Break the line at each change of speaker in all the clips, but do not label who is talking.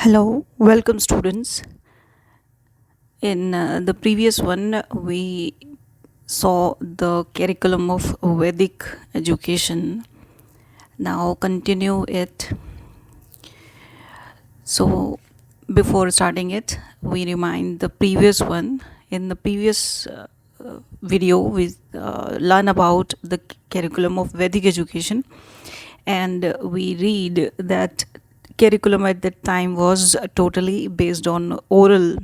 Hello, welcome students. In the previous one, we saw the curriculum of Vedic education. Now continue it. So, before starting it, we remind the previous one. In the previous video, we learn about the curriculum of Vedic education, and we read that curriculum at that time was totally based on oral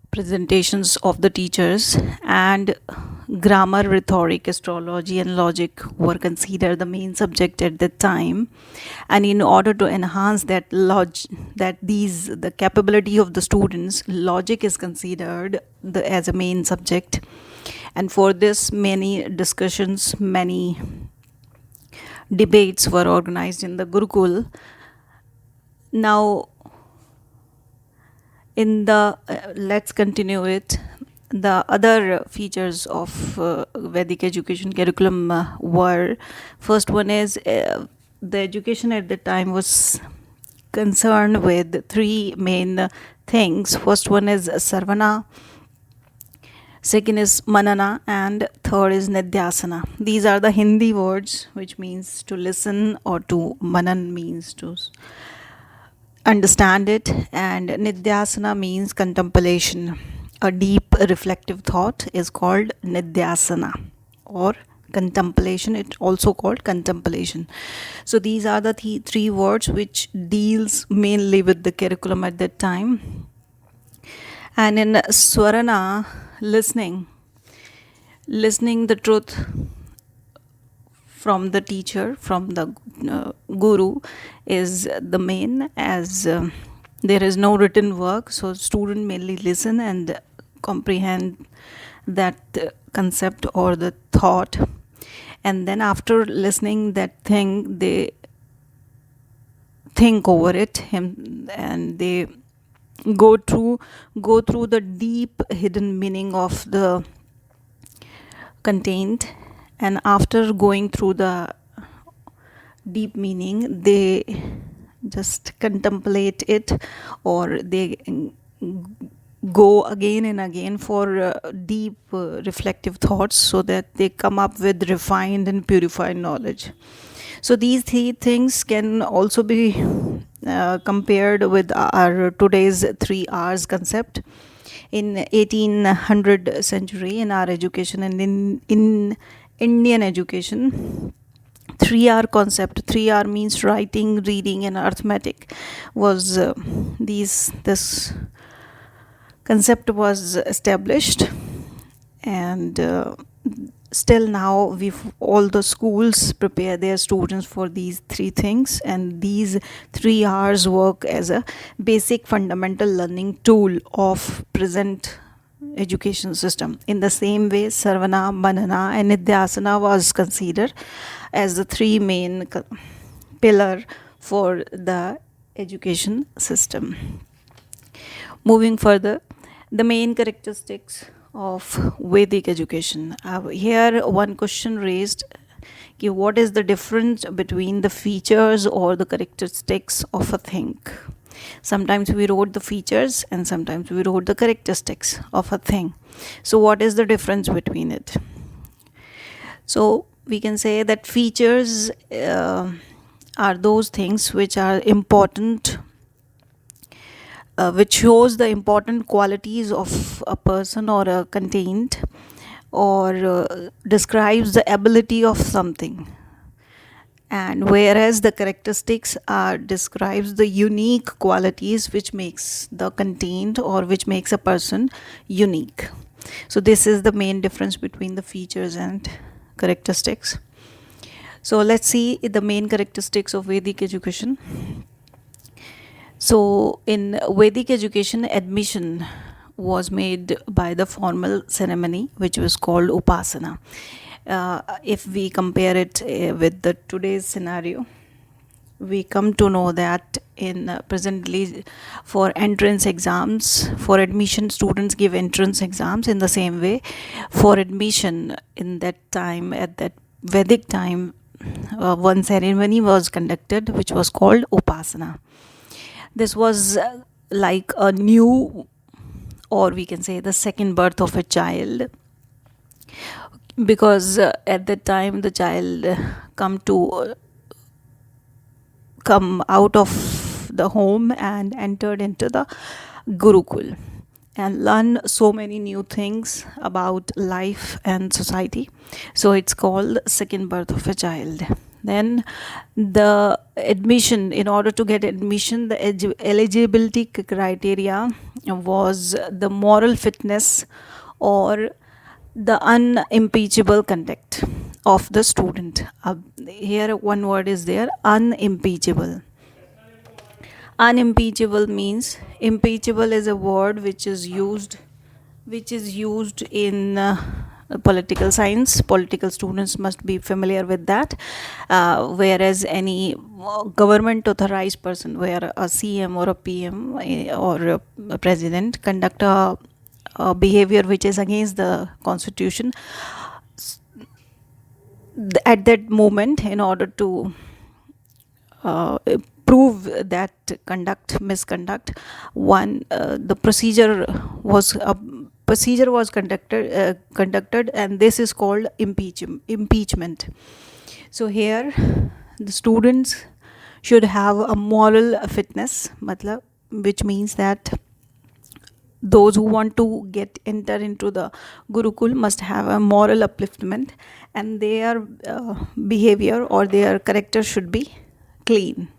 presentations of the teachers, and grammar, rhetoric, astrology, and logic were considered the main subject at that time. And in order to enhance the capability of the students, logic is considered as a main subject. And for this, many discussions, many debates were organized in the Gurukul. Now, let's continue it. The other features of Vedic education curriculum were, first one is the education at the time was concerned with three main things. First one is sarvana, second is manana, and third is nidhyasana. These are the Hindi words, which means to listen, or to manan means to understand it, and nidhyasana means contemplation. A deep reflective thought is called nidhyasana, or contemplation. It's also called contemplation. So these are the three words which deals mainly with the curriculum at that time. And in swarana, listening the truth from the teacher, from the guru, is the main, as there is no written work, so student mainly listen and comprehend that concept or the thought, and then after listening that thing, they think over it, and they go through the deep hidden meaning of the content. And after going through the deep meaning, they just contemplate it, or they go again and again for deep reflective thoughts, so that they come up with refined and purified knowledge. So these three things can also be compared with our today's 3 R's concept. In 1800 century, in our education and in Indian education, 3R concept, 3R means writing, reading, and arithmetic, was this concept was established. And still now, all the schools prepare their students for these three things, and these 3 R's work as a basic fundamental learning tool of present education system. In the same way, sarvana, manana, and nidhyasana was considered as the three main pillar for the education system. Moving further, the main characteristics of Vedic education. Here one question raised, what is the difference between the features or the characteristics of a thing? Sometimes we wrote the features and sometimes we wrote the characteristics of a thing. So what is the difference between it? So we can say that features are those things which are important, which shows the important qualities of a person or a content, or describes the ability of something. And whereas the characteristics describes the unique qualities which makes the content or which makes a person unique. So this is the main difference between the features and characteristics. So let's see the main characteristics of Vedic education. So in Vedic education, admission was made by the formal ceremony, which was called upasana. If we compare it with the today's scenario, we come to know that in presently, for entrance exams, for admission, students give entrance exams. In the same way, for admission in that time, at that Vedic time, one ceremony was conducted which was called upasana. This was like a new, or we can say the second birth of a child, because at that time the child come out of the home and entered into the Gurukul and learn so many new things about life and society. So it's called second birth of a child. Then the admission, in order to get admission, the eligibility criteria was the moral fitness or the unimpeachable conduct of the student. Here one word is there, unimpeachable. Unimpeachable means, impeachable is a word which is used in political science. Political students must be familiar with that. Whereas any government authorized person, where a CM or a PM or a president conduct a behavior which is against the constitution, at that moment, in order to prove that misconduct, the procedure was conducted, and this is called impeachment. So here the students should have a moral fitness, which means that those who want to enter into the Gurukul must have a moral upliftment, and their behavior or their character should be clean.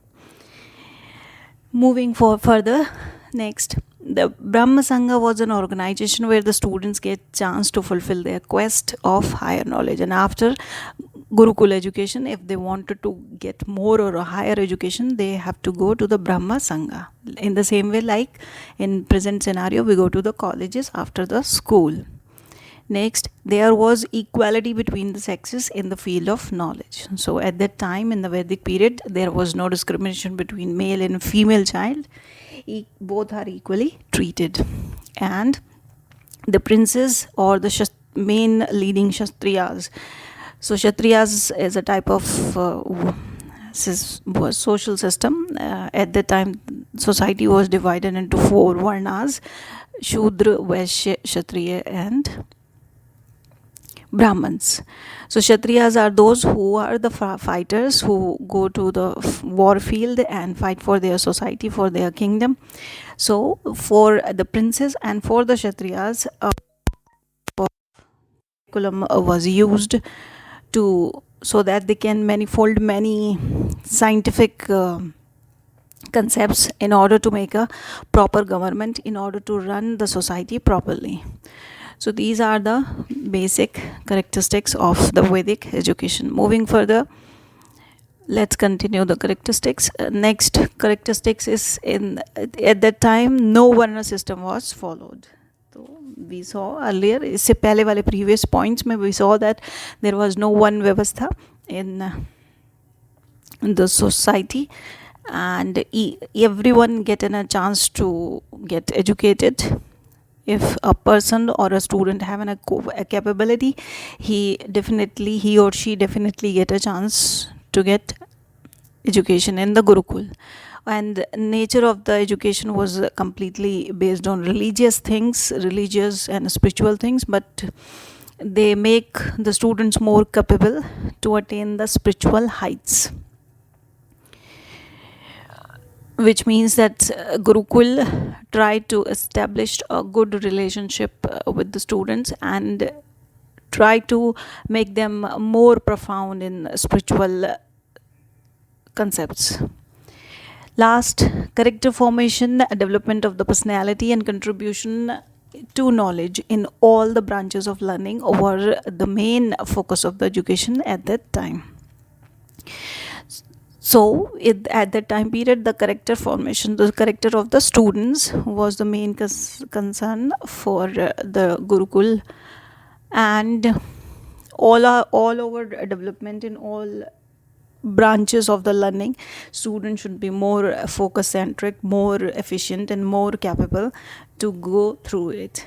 Moving further, next, the Brahma Sangha was an organization where the students get chance to fulfill their quest of higher knowledge. And after Gurukul education, if they wanted to get more or a higher education, they have to go to the Brahma Sangha. In the same way, like in present scenario, we go to the colleges after the school. Next, there was equality between the sexes in the field of knowledge. So at that time, in the Vedic period, there was no discrimination between male and female child. Both are equally treated. And the princes or the main leading Kshatriyas. So Kshatriyas is a type of social system. At that time, society was divided into 4 varnas: Shudra, Vaishya, Kshatriya and Brahmins. So Kshatriyas are those who are the fighters, who go to the war field and fight for their society, for their kingdom. So for the princes and for the Kshatriyas, curriculum was used so that they can manifold many scientific concepts in order to make a proper government, in order to run the society properly. So these are the basic characteristics of the Vedic education. Moving further, let's continue the characteristics. Next characteristics is, at that time no Varna system was followed. So we saw earlier, इससे पहले वाले previous points में we saw that there was no one vyavastha in the society, and everyone getting a chance to get educated. If a person or a student having a capability, he or she definitely get a chance to get education in the Gurukul. And nature of the education was completely based on religious and spiritual things, but they make the students more capable to attain the spiritual heights, which means that Gurukul tried to establish a good relationship with the students and try to make them more profound in spiritual concepts. Last, character formation, development of the personality and contribution to knowledge in all the branches of learning were the main focus of the education at that time. So at that time period, the character formation, the character of the students was the main concern for the Gurukul, and all over development in all branches of the learning, students should be more focus centric, more efficient and more capable to go through it.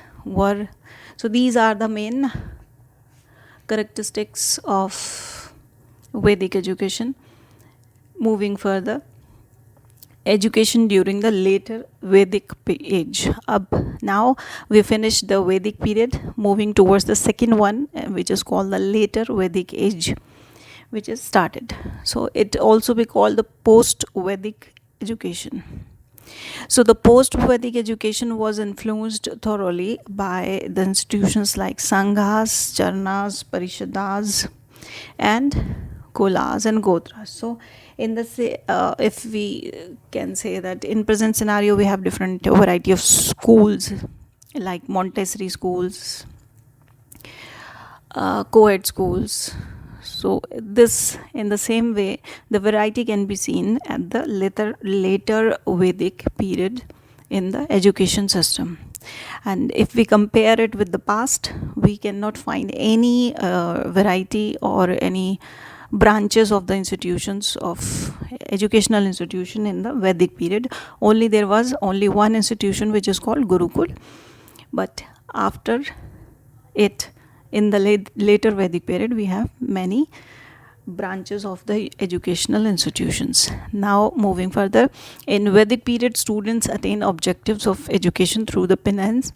So these are the main characteristics of Vedic education. Moving further, education during the later Vedic age. Now we finished the Vedic period, moving towards the second one, which is called the later Vedic age, which is started. So it also be called the post-Vedic education. So the post-Vedic education was influenced thoroughly by the institutions like Sanghas, Charnas, Parishadas, and Kulas and Gotras. So in the if we can say that in present scenario we have different variety of schools like Montessori schools, co-ed schools. So this, in the same way, the variety can be seen at the later Vedic period in the education system. And if we compare it with the past, we cannot find any variety or any branches of the institutions of educational institution in the Vedic period. Only there was only one institution which is called Gurukul. But after it, in the later Vedic period, we have many branches of the educational institutions. Now moving further, in Vedic period, students attain objectives of education through the penance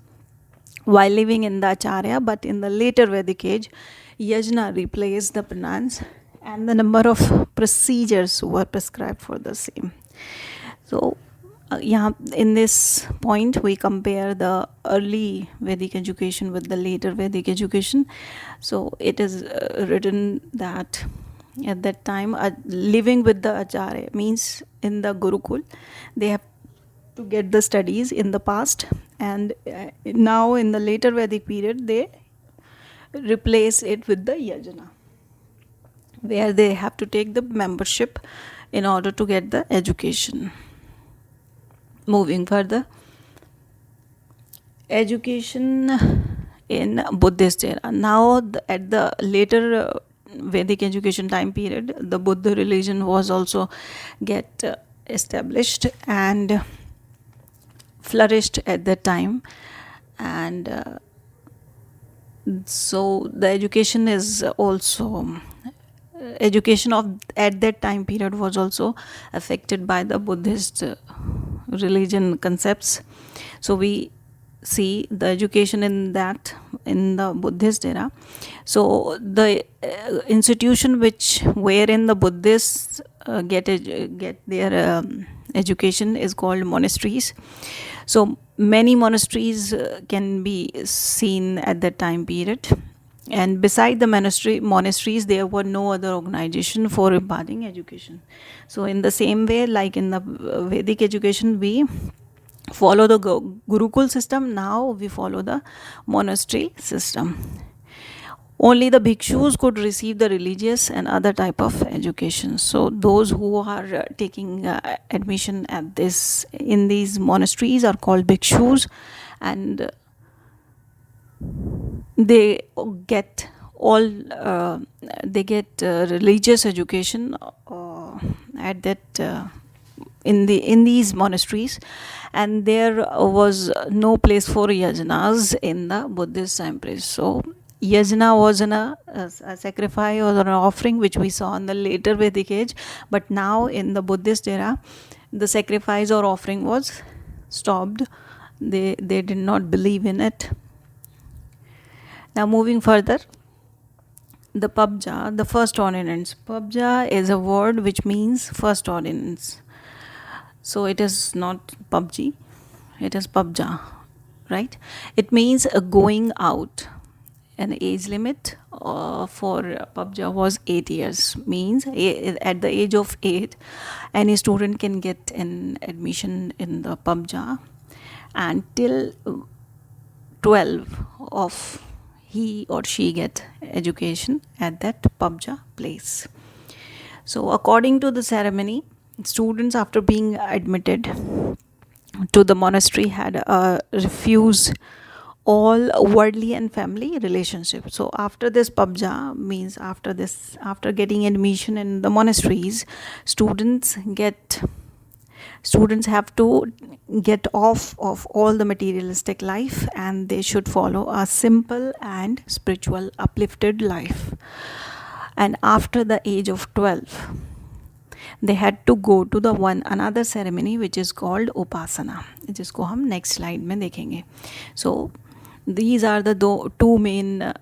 while living in the acharya, but in the later Vedic age, yajna replaced the penance and the number of procedures were prescribed for the same. So in this point we compare the early Vedic education with the later Vedic education. So it is written that at that time living with the acharya means in the Gurukul they have to get the studies in the past, and now in the later Vedic period they replace it with the yajna, where they have to take the membership in order to get the education. Moving further, education in Buddhist era. Now at the later Vedic education time period, the Buddha religion was also get established and flourished at that time, and so the education is also education of at that time period was also affected by the Buddhist religion concepts. So we see the education in the Buddhist era. So the institution which wherein the Buddhists get their education is called monasteries. So many monasteries can be seen at that time period, and beside the monasteries there were no other organization for imparting education. So in the same way, like in the Vedic education we follow the Gurukul system, now we follow the monastery system. Only the bhikshus could receive the religious and other type of education. So those who are taking admission at in these monasteries are called bhikshus, and they get religious education at that in these monasteries, and there was no place for yajnas in the Buddhist time period. So yajna was a sacrifice or an offering which we saw in the later Vedic age, but now in the Buddhist era the sacrifice or offering was stopped. They did not believe in it. Now moving further, the pabja, the first ordinance. Pabja is a word which means first ordinance. So it is not PUBG, it is pabja, right? It means a going out. An age limit for pabja was 8 years. Means at the age of 8, any student can get an admission in the pabja, and till 12 of he or she get education at that pabja place. So according to the ceremony, students after being admitted to the monastery had refused all worldly and family relationships. So after this pabja means after getting admission in the monasteries, students have to get off of all the materialistic life, and they should follow a simple and spiritual uplifted life. And after the age of 12, they had to go to the one another ceremony which is called upasana, जिसको हम next slide में देखेंगे. So these are the two main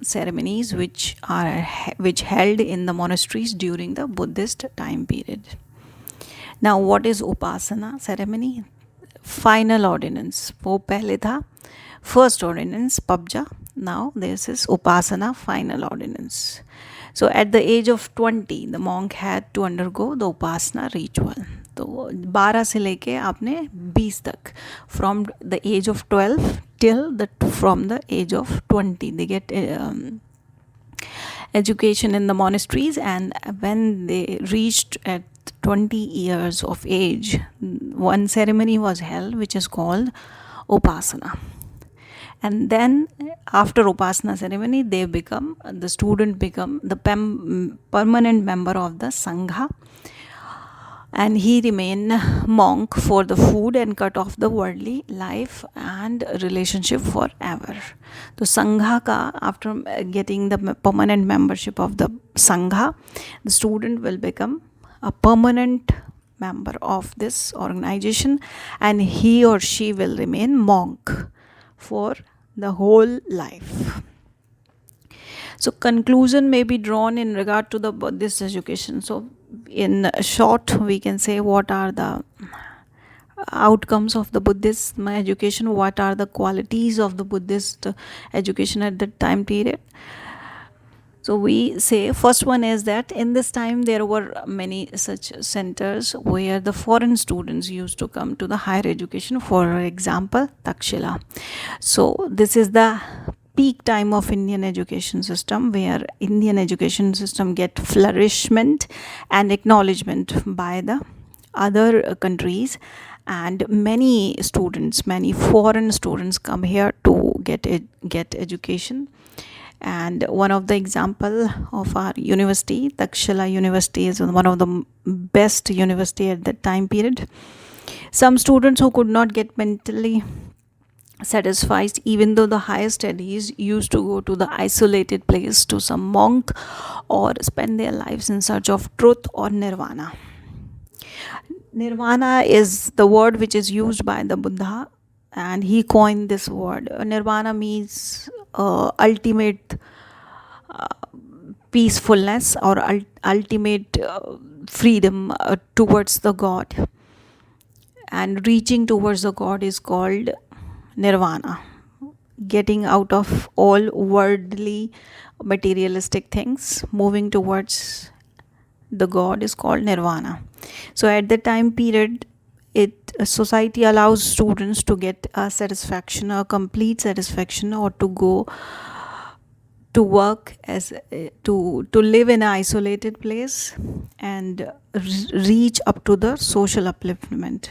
ceremonies which held in the monasteries during the Buddhist time period. Now what is upasana ceremony? Final ordinance, वो पहले था first ordinance pabja, now this is upasana final ordinance. So at the age of 20 the monk had to undergo the upasana ritual. तो 12 से लेके आपने 20 तक, from the age of 12 till from the age of 20 they get education in the monasteries, and when they reached at 20 years of age, one ceremony was held which is called upasana. And then after upasana ceremony the student become the permanent member of the sangha, and he remain monk for the food and cut off the worldly life and relationship forever. So sangha ka, after getting the permanent membership of the sangha, the student will become a permanent member of this organization, and he or she will remain monk for the whole life. So conclusion may be drawn in regard to the Buddhist education. So in short we can say what are the outcomes of the Buddhist education, what are the qualities of the Buddhist education at that time period. So we say first one is that in this time there were many such centers where the foreign students used to come to the higher education, for example Takshila. So this is the peak time of Indian education system, where Indian education system get flourishment and acknowledgement by the other countries, and many foreign students come here to get education. And one of the example of our university, Takshila University, is one of the best university at that time period. Some students who could not get mentally satisfied even though the higher studies used to go to the isolated place to some monk or spend their lives in search of truth or nirvana. Nirvana is the word which is used by the Buddha, and he coined this word. Nirvana means ultimate peacefulness or ultimate freedom towards the God, and reaching towards the God is called nirvana. Getting out of all worldly materialistic things, moving towards the God is called nirvana. So at the time period, society allows students to get a satisfaction, a complete satisfaction, or to go to work as to live in an isolated place and reach up to the social upliftment.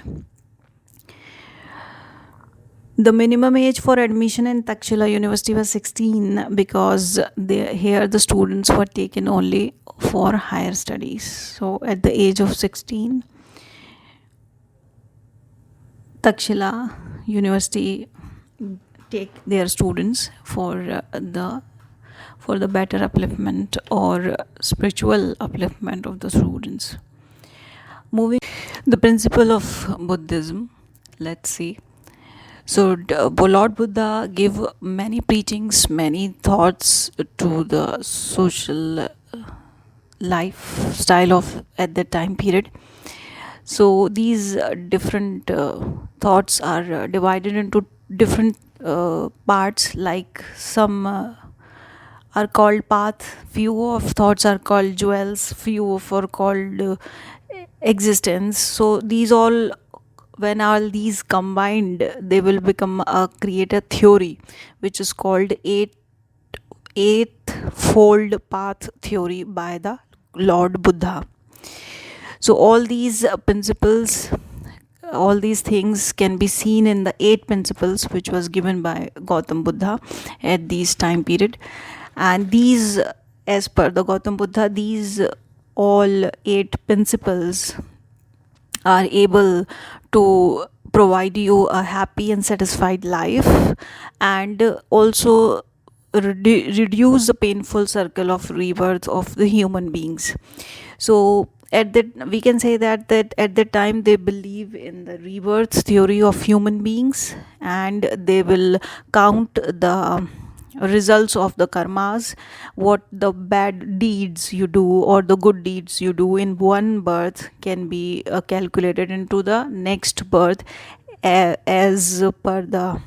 The minimum age for admission in Takshila University was 16, because here the students were taken only for higher studies. So at the age of 16, Takshila University take their students for the better upliftment or spiritual upliftment of the students. Moving the principle of Buddhism, let's see. So Lord Buddha gave many preachings, many thoughts to the social lifestyle of at that time period. So these different thoughts are divided into different parts, like some are called path, few of thoughts are called jewels, few of are called existence. So these all, when all these combined, they will become create a theory which is called eightfold path theory by the Lord Buddha. So all these principles, all these things can be seen in the 8 principles which was given by Gautam Buddha at this time period. And these, as per the Gautam Buddha, these all 8 principles are able to provide you a happy and satisfied life, and also reduce the painful circle of rebirth of the human beings. So at that, we can say that at that time they believe in the rebirth theory of human beings, and they will count the results of the karmas, what the bad deeds you do or the good deeds you do in one birth can be calculated into the next birth, as per the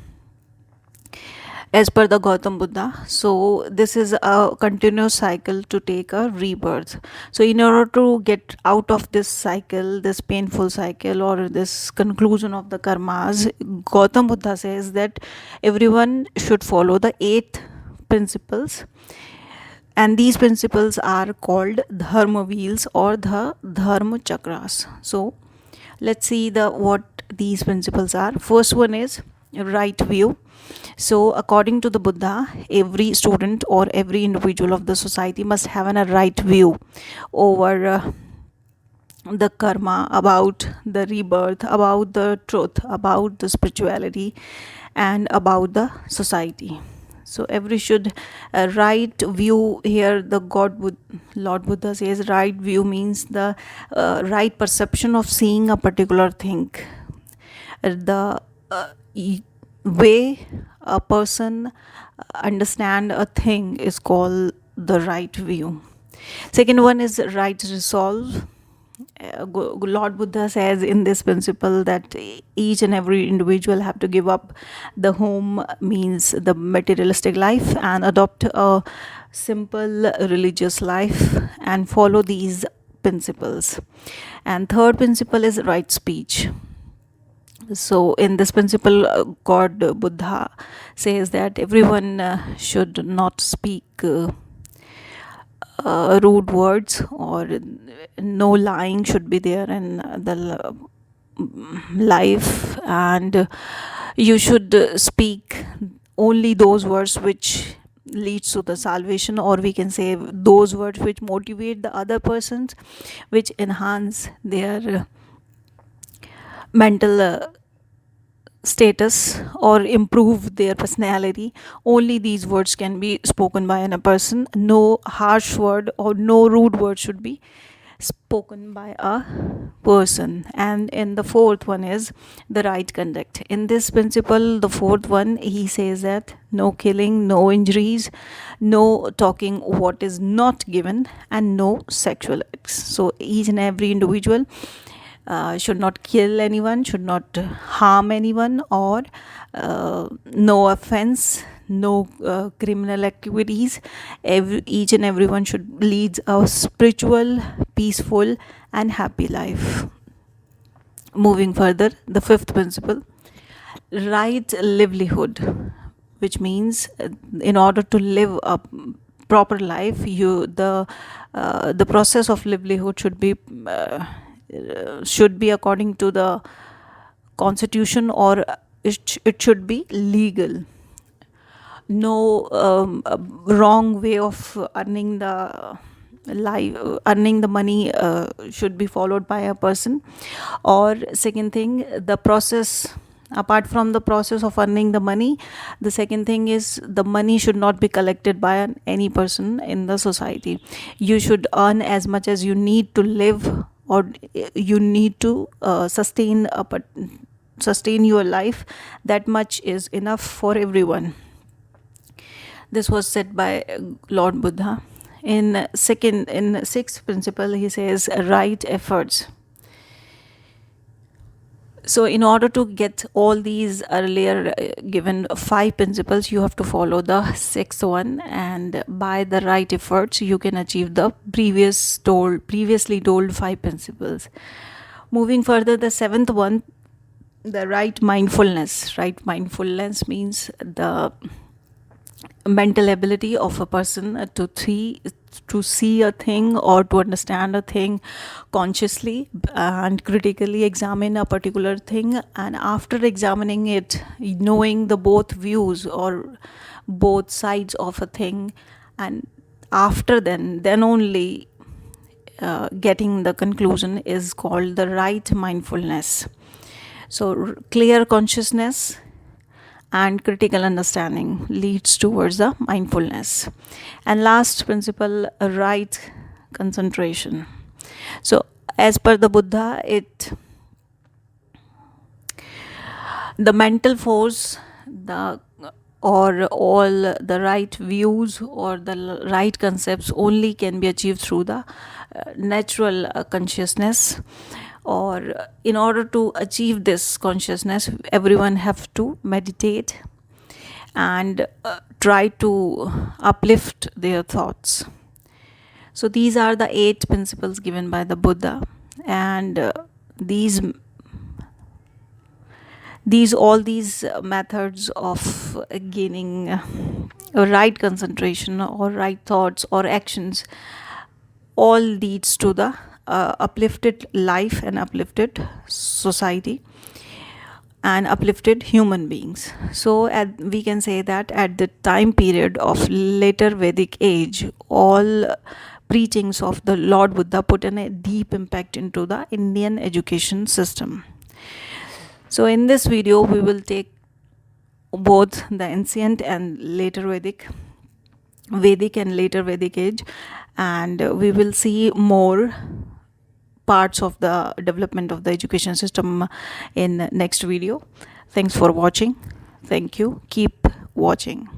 Gautam Buddha. So this is a continuous cycle to take a rebirth. So in order to get out of this cycle, this painful cycle, or this conclusion of the karmas, Gautam Buddha says that everyone should follow the 8 principles, and these principles are called dharma wheels or the dharma chakras. So let's see the what these principles are. First one is right view. So according to the Buddha, every student or every individual of the society must have a right view over the karma, about the rebirth, about the truth, about the spirituality, and about the society. So every should right view. Here the Lord Buddha says right view means the right perception of seeing a particular thing, the way a person understand a thing is called the right view. Second one is right resolve. Lord Buddha says in this principle that each and every individual have to give up the home, means the materialistic life, and adopt a simple religious life and follow these principles. And third principle is right speech. So in this principle, God Buddha says that everyone should not speak rude words, or no lying should be there in the life, and you should speak only those words which leads to the salvation, or we can say those words which motivate the other persons, which enhance their mental status or improve their personality. Only these words can be spoken by a person. No harsh word or no rude word should be spoken by a person. And in the fourth one is the right conduct. In this principle, the fourth one, he says that no killing, no injuries, no talking what is not given, and no sexual acts. So each and every individual should not kill anyone, should not harm anyone, or no offense, no criminal activities. Each and everyone should lead a spiritual, peaceful, and happy life. Moving further, the fifth principle, right livelihood, which means in order to live a proper life, the process of livelihood should be according to the constitution, or it should be legal. No wrong way of earning the money should be followed by a person. Or second thing, the process, apart from the process of earning the money, the second thing is the money should not be collected by any person in the society. You should earn as much as you need to live, or you need to sustain your life. That much is enough for everyone. This was said by Lord Buddha. In sixth principle, he says right efforts. So in order to get all these earlier given 5 principles, you have to follow the 6th one, and by the right efforts you can achieve the previously told 5 principles. Moving further, the 7th one, the right mindfulness. Right mindfulness means the mental ability of a person to see a thing or to understand a thing consciously and critically examine a particular thing, and after examining it, knowing the both views or both sides of a thing, and after then only getting the conclusion is called the right mindfulness. So clear consciousness and critical understanding leads towards the mindfulness. And last principle, right concentration. So as per the Buddha, the mental force, the or all the right views or the right concepts only can be achieved through the natural consciousness. Or in order to achieve this consciousness, everyone have to meditate and try to uplift their thoughts. So these are the 8 principles given by the Buddha, and these these methods of gaining a right concentration or right thoughts or actions all leads to the uplifted life and uplifted society and uplifted human beings. So we can say that at the time period of later Vedic age, all preachings of the Lord Buddha put in a deep impact into the Indian education system. So in this video, we will take both the ancient and later Vedic and later Vedic age, and we will see more parts of the development of the education system in next video. Thanks for watching. Thank you. Keep watching.